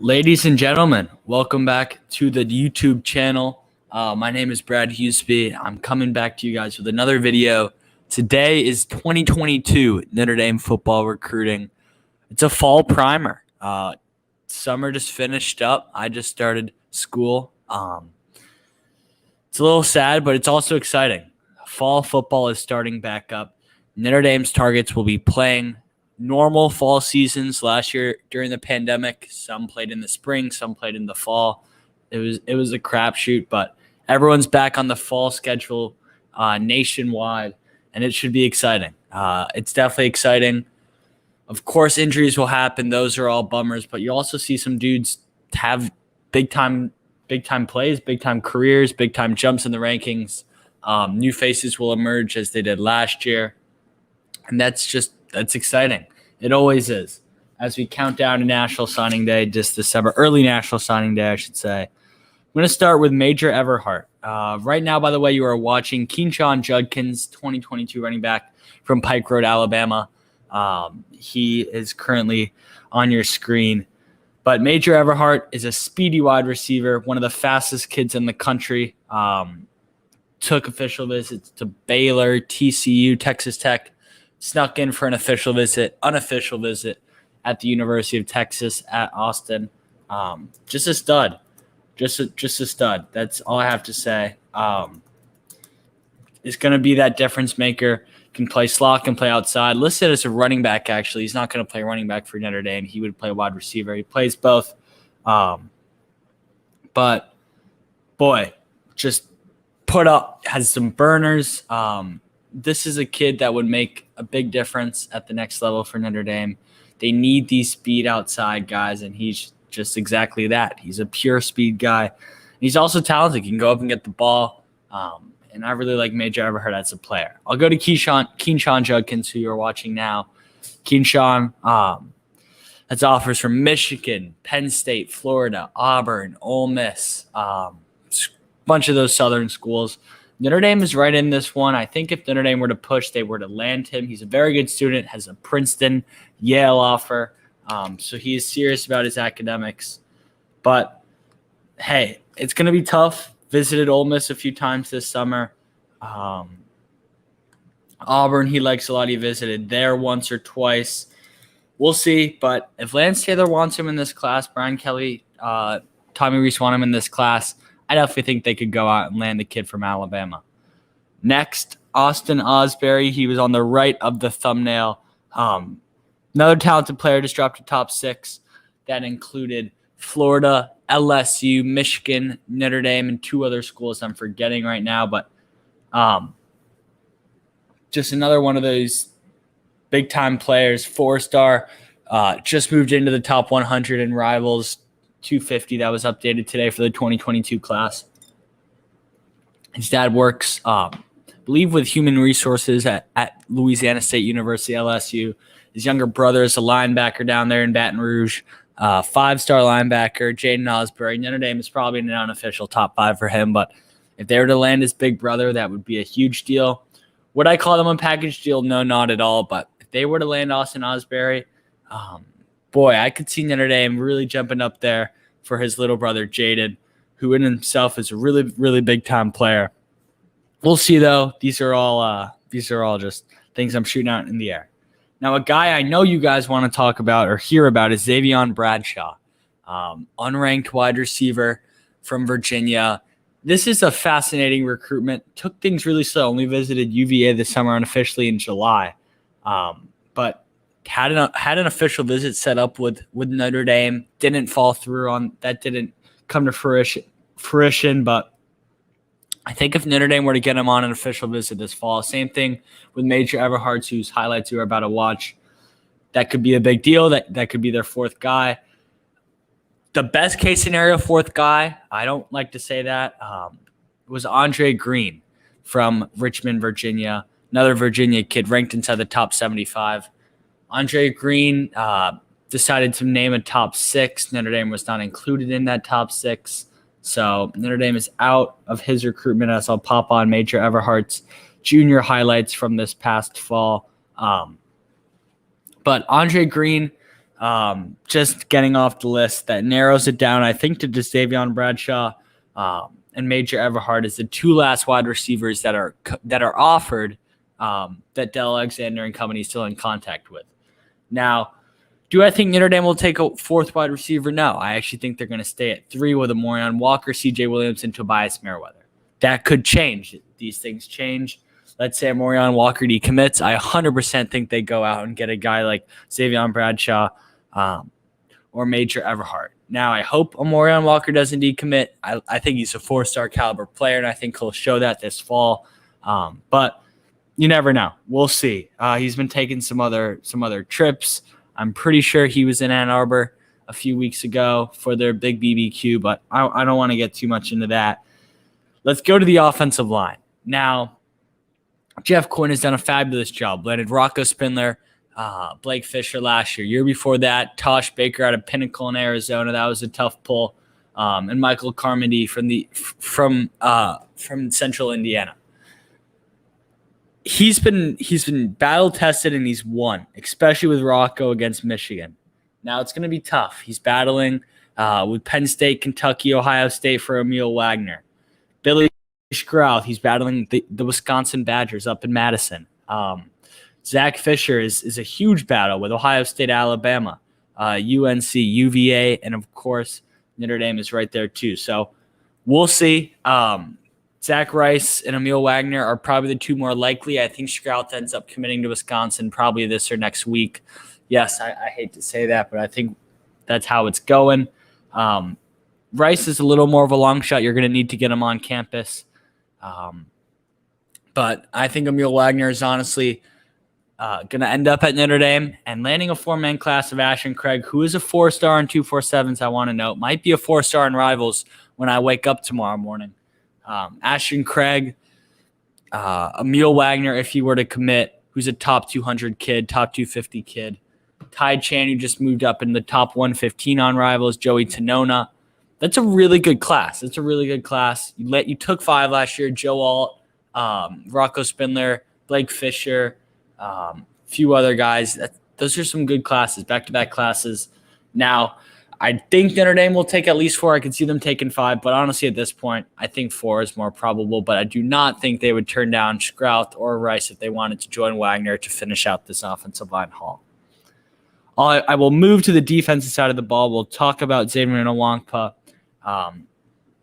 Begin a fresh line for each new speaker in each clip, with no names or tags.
Ladies and gentlemen, welcome back to the YouTube channel. My name is Brad Hughesby. I'm coming back to you guys with another video. Today is 2022 Notre Dame football recruiting. It's a fall primer. Summer just finished up. I just started school. It's a little sad, but it's also exciting. Fall football is starting back up. Notre Dame's targets will be playing normal fall seasons. Last year during the pandemic, some played in the spring, some played in the fall. It was a crapshoot, but everyone's back on the fall schedule nationwide, and it should be exciting. It's definitely exciting. Of course, injuries will happen; those are all bummers. But you also see some dudes have big time plays, big time careers, big time jumps in the rankings. New faces will emerge as they did last year, and that's exciting. It always is. As we count down to National Signing Day, just December, early National Signing Day, I should say. I'm going to start with Major Everhart. Right now, by the way, you are watching Keyshawn Judkins, 2022 running back from Pike Road, Alabama. He is currently on your screen. But Major Everhart is a speedy wide receiver, one of the fastest kids in the country. Took official visits to Baylor, TCU, Texas Tech. Snuck in for an unofficial visit at the University of Texas at Austin. Just a stud. Just a stud. That's all I have to say. Is going to be that difference maker. Can play slot, can play outside. Listed as a running back, actually. He's not going to play running back for Notre Dame. He would play wide receiver. He plays both. But, boy, just has some burners. This is a kid that would make a big difference at the next level for Notre Dame. They need these speed outside guys, and he's just exactly that. He's a pure speed guy. He's also talented. He can go up and get the ball, and I really like Major Everhart as a player. I'll go to Keyshawn Judkins, who you're watching now. Keyshawn has offers from Michigan, Penn State, Florida, Auburn, Ole Miss, a bunch of those southern schools. Notre Dame is right in this one. I think if Notre Dame were to push, they were to land him. He's a very good student, has a Princeton, Yale offer. So he is serious about his academics. But, hey, it's going to be tough. Visited Ole Miss a few times this summer. Auburn, he likes a lot. He visited there once or twice. We'll see. But if Lance Taylor wants him in this class, Brian Kelly, Tommy Rees want him in this class, I definitely think they could go out and land the kid from Alabama. Next, Austin Ozberry. He was on the right of the thumbnail. Another talented player just dropped to top 6. That included Florida, LSU, Michigan, Notre Dame, and 2 other schools I'm forgetting right now. But just another one of those big-time players, 4-star, just moved into the top 100 in Rivals 250 that was updated today for the 2022 class. His dad works, I believe, with human resources at Louisiana State University, LSU. His younger brother is a linebacker down there in Baton Rouge, 5-star linebacker, Jayden Osborne. Notre Dame is probably an unofficial top 5 for him, but if they were to land his big brother, that would be a huge deal. Would I call them a package deal? No, not at all. But if they were to land Austin Ozberry, boy, I could see Notre Dame really jumping up there for his little brother, Jayden, who in himself is a really, really big-time player. We'll see, though. These are all just things I'm shooting out in the air. Now, a guy I know you guys want to talk about or hear about is Xavion Bradshaw, unranked wide receiver from Virginia. This is a fascinating recruitment. Took things really slow. Only visited UVA this summer unofficially in July. But had an official visit set up with Notre Dame. Didn't fall through on that. Didn't come to fruition. But I think if Notre Dame were to get him on an official visit this fall, same thing with Major Everhart, whose highlights you are about to watch. That could be a big deal. That could be their 4th guy. The best case scenario 4th guy, I don't like to say that, was Greene from Richmond, Virginia. Another Virginia kid ranked inside the top 75. Greene decided to name a top 6. Notre Dame was not included in that top 6. So Notre Dame is out of his recruitment, as I'll pop on Major Everhart's junior highlights from this past fall. But Greene, Just getting off the list, that narrows it down, I think, to Xavion Bradshaw and Major Everhart is the two last wide receivers that are offered that Dell Alexander and company is still in contact with. Now, do I think Notre Dame will take a fourth wide receiver? No. I actually think they're going to stay at 3 with Amorion Walker, CJ Williams, and Tobias Merriweather. That could change. These things change. Let's say Amorion Walker decommits. I 100% think they go out and get a guy like Xavion Bradshaw or Major Everhart. Now, I hope Amorion Walker doesn't decommit. I think he's a 4-star caliber player, and I think he'll show that this fall. But you never know. We'll see. He's been taking some other trips. I'm pretty sure he was in Ann Arbor a few weeks ago for their big BBQ, but I don't want to get too much into that. Let's go to the offensive line. Now, Jeff Quinn has done a fabulous job. Landed Rocco Spindler, Blake Fisher last year. Year before that, Tosh Baker out of Pinnacle in Arizona. That was a tough pull. And Michael Carmody from Central Indiana. He's been battle tested and he's won, especially with Rocco against Michigan. Now it's going to be tough. He's battling with Penn State, Kentucky, Ohio State for Emil Wagner. Billy Scrouth, he's battling the Wisconsin Badgers up in Madison. Zach Fisher is a huge battle with Ohio State, Alabama, UNC, UVA, and of course Notre Dame is right there too. So we'll see. Zach Rice and Emil Wagner are probably the two more likely. I think Scrouth ends up committing to Wisconsin probably this or next week. Yes, I hate to say that, but I think that's how it's going. Rice is a little more of a long shot. You're going to need to get him on campus. But I think Emil Wagner is honestly going to end up at Notre Dame and landing a 4-man class of Ashton Craig, who is a 4-star in 247s, I want to note. Might be a 4-star in Rivals when I wake up tomorrow morning. Ashton Craig, Emil Wagner, if he were to commit, who's a top 200 kid, top 250 kid. Ty Chan, who just moved up in the top 115 on Rivals. Joey Tanona. That's a really good class. You took 5 last year. Joe Alt, Rocco Spindler, Blake Fisher, a few other guys. Those are some good classes, back-to-back classes. Now, I think Notre Dame will take at least 4. I could see them taking 5, but honestly at this point, I think 4 is more probable. But I do not think they would turn down Scrouth or Rice if they wanted to join Wagner to finish out this offensive line haul. I will move to the defensive side of the ball. We'll talk about Xavion Bradshaw.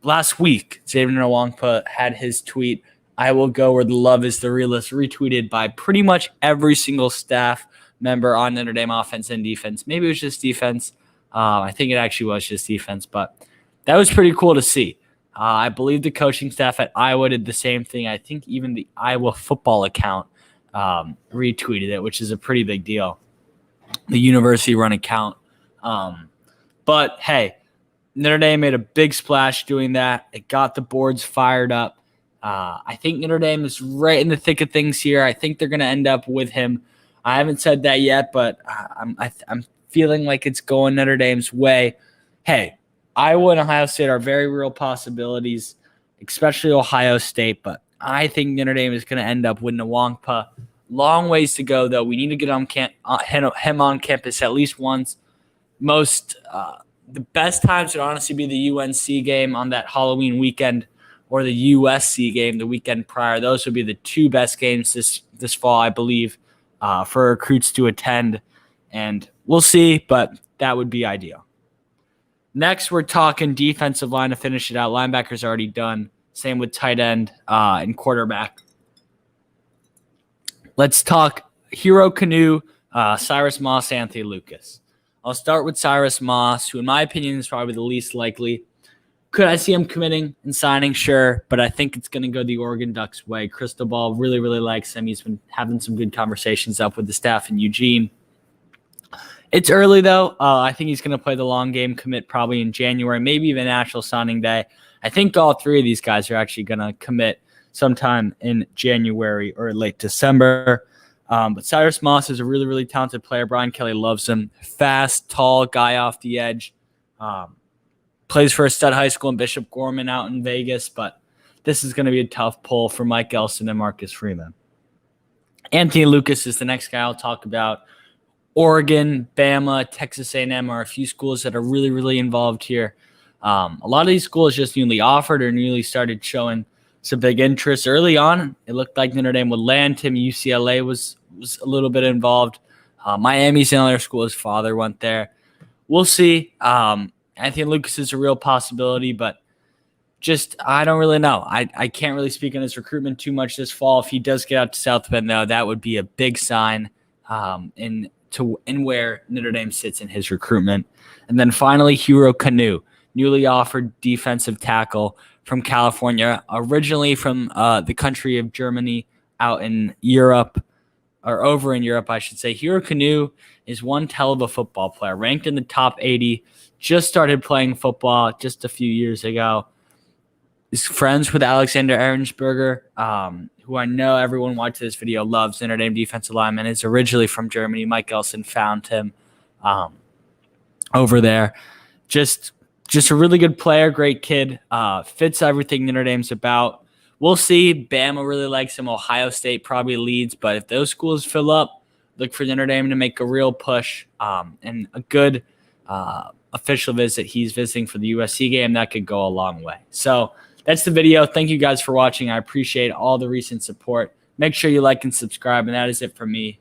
Last week, Xavion Bradshaw had his tweet, "I will go where the love is the realest," retweeted by pretty much every single staff member on Notre Dame offense and defense. Maybe it was just defense. I think it actually was just defense, but that was pretty cool to see. I believe the coaching staff at Iowa did the same thing. I think even the Iowa football account retweeted it, which is a pretty big deal. The university-run account. But, hey, Notre Dame made a big splash doing that. It got the boards fired up. I think Notre Dame is right in the thick of things here. I think they're going to end up with him. I haven't said that yet, but I'm feeling like it's going Notre Dame's way. Hey, Iowa and Ohio State are very real possibilities, especially Ohio State, but I think Notre Dame is going to end up with Bradshaw. Long ways to go, though. We need to get him on campus at least once. The best times would honestly be the UNC game on that Halloween weekend or the USC game the weekend prior. Those would be the 2 best games this fall, I believe, for recruits to attend. And we'll see, but that would be ideal. Next, we're talking defensive line to finish it out. Linebacker's already done. Same with tight end and quarterback. Let's talk Hero Canoe, Cyrus Moss, Anthony Lucas. I'll start with Cyrus Moss, who in my opinion is probably the least likely. Could I see him committing and signing? Sure, but I think it's going to go the Oregon Ducks way. Cristobal really, really likes him. He's been having some good conversations up with the staff in Eugene. It's early, though. I think he's going to play the long game, commit probably in January, maybe even National Signing Day. I think all 3 of these guys are actually going to commit sometime in January or late December. But Cyrus Moss is a really, really talented player. Brian Kelly loves him. Fast, tall guy off the edge. Plays for a stud high school in Bishop Gorman out in Vegas. But this is going to be a tough pull for Mike Elson and Marcus Freeman. Anthony Lucas is the next guy I'll talk about. Oregon, Bama, Texas A&M are a few schools that are really, really involved here. A lot of these schools just newly offered or newly started showing some big interest early on. It looked like Notre Dame would land him. UCLA was a little bit involved. Miami's another school. His father went there. We'll see. Anthony Lucas is a real possibility, but just I don't really know. I can't really speak on his recruitment too much this fall. If he does get out to South Bend, though, that would be a big sign in where Notre Dame sits in his recruitment. And then finally, Canoe, newly offered defensive tackle from California, originally from the country of Germany, out in Europe, or over in Europe, I should say. Canoe is one hell of a football player, ranked in the top 80, just started playing football just a few years ago. Is friends with Alexander Ehrensberger, who I know everyone watching this video loves, Notre Dame defensive lineman, is originally from Germany. Mike Elson found him over there. Just a really good player, great kid, fits everything Notre Dame's about. We'll see. Bama really likes him. Ohio State probably leads, but if those schools fill up, look for Notre Dame to make a real push and a good official visit. He's visiting for the USC game. That could go a long way. So that's the video. Thank you guys for watching. I appreciate all the recent support. Make sure you like and subscribe, and that is it for me.